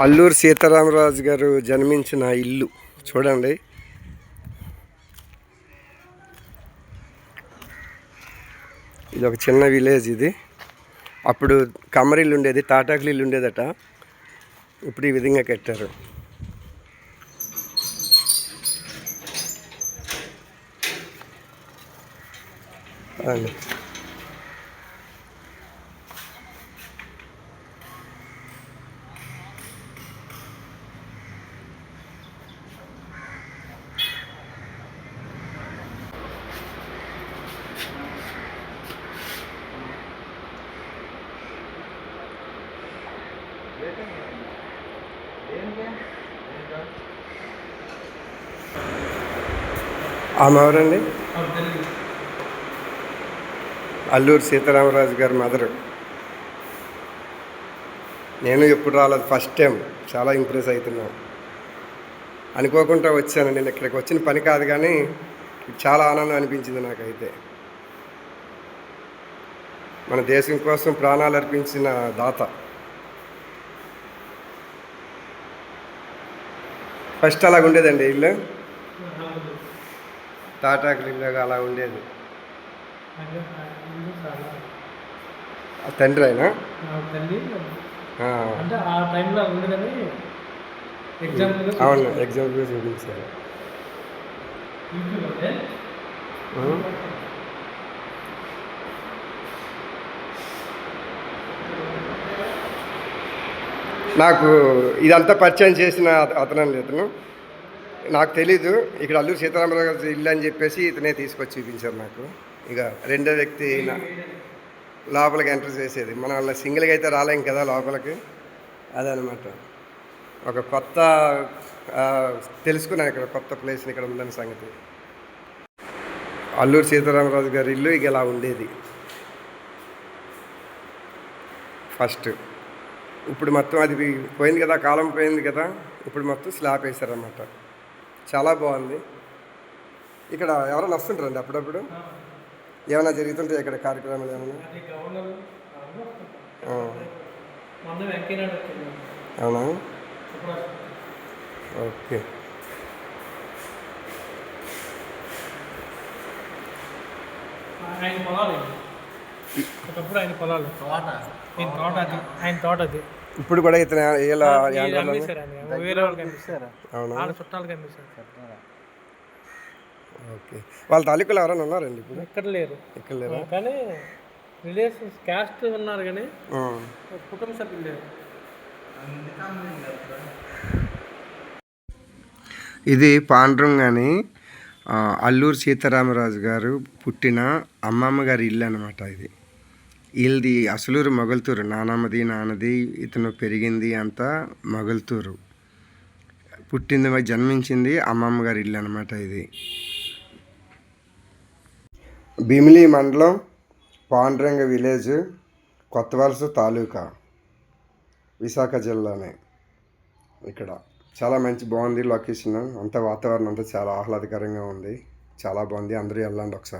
అల్లూరు సీతారామరాజు గారు జన్మించిన ఇల్లు చూడండి. ఇది ఒక చిన్న విలేజ్. ఇది అప్పుడు కమ్మరిల్లు ఉండేది, తాటాకులు ఇల్లు ఉండేదట. ఇప్పుడు ఈ విధంగా కట్టారు. ఆమె ఎవరండి? అల్లూరు సీతారామరాజు గారి మదరు. నేను ఎప్పుడు రాలేదు, ఫస్ట్ టైం. చాలా ఇంప్రెస్ అవుతున్నాను. అనుకోకుండా వచ్చాను. నేను ఇక్కడికి వచ్చిన పని కాదు, కానీ చాలా ఆనందం అనిపించింది నాకైతే. మన దేశం కోసం ప్రాణాలు అర్పించిన దాత. ఫస్ట్ అలాగ ఉండేదండి ఇల్లు, తాటాకులు ఇల్లు అలా ఉండేది. తండ్రి అయినా అవును, ఎగ్జాంపుల్ చూపించారు. నాకు ఇదంతా పరిచయం చేసిన అతనండి. ఇతను నాకు తెలీదు. ఇక్కడ అల్లూరు సీతారామరాజు గారి ఇల్లు అని చెప్పేసి ఇతనే తీసుకొచ్చి చూపించారు నాకు. ఇక రెండో వ్యక్తి లోపలికి ఎంటర్ చేసేది. మనం అలా సింగిల్గా అయితే రాలేం కదా లోపలికి. అదనమాట. ఒక కొత్త తెలుసుకున్నాను ఇక్కడ, కొత్త ప్లేస్ని ఇక్కడ ఉందని సంగతి. అల్లూరు సీతారామరాజు గారి ఇల్లు ఇక ఇలా ఉండేది ఫస్ట్. ఇప్పుడు మొత్తం అది పోయింది కదా, కాలం పోయింది కదా. ఇప్పుడు మొత్తం స్లాబ్ వేశారన్నమాట. చాలా బాగుంది. ఇక్కడ ఎవరైనా వస్తుంటారండి అప్పుడప్పుడు? ఏమైనా జరుగుతుంటాయి ఇక్కడ కార్యక్రమాలు ఏమైనా? అవునా? ఓకే. ఇప్పుడు కూడా ఇతను ఓకే. వాళ్ళ తాలూకులు ఎవరైనా ఉన్నారండి ఇప్పుడు? ఇక్కడ లేరు. ఇక్కడ లేరు, కానీ రిలేషన్స్ క్యాస్ట్ ఉన్నారు, కానీ కుటుంబ సభ్యులు లేరు. ఇది పాండ్రంగ్ అని అల్లూరు సీతారామరాజు గారు పుట్టిన అమ్మమ్మ గారి ఇల్లు అనమాట. వీళ్ళది అసలూరు మొగల్తూరు. నానమ్మది నాన్నది, ఇతను పెరిగింది అంతా మొగల్తూరు. పుట్టింది జన్మించింది అమ్మమ్మ గారి ఇల్లు అనమాట. ఇది భీమిలి మండలం, పాండ్రంగ విలేజ్, కొత్తవలస తాలూకా, విశాఖ జిల్లానే. ఇక్కడ చాలా మంచి బాగుంది లొకేషన్ అంతా. వాతావరణం అంతా చాలా ఆహ్లాదకరంగా ఉంది. చాలా బాగుంది. అందరూ వెళ్ళండి ఒకసారి.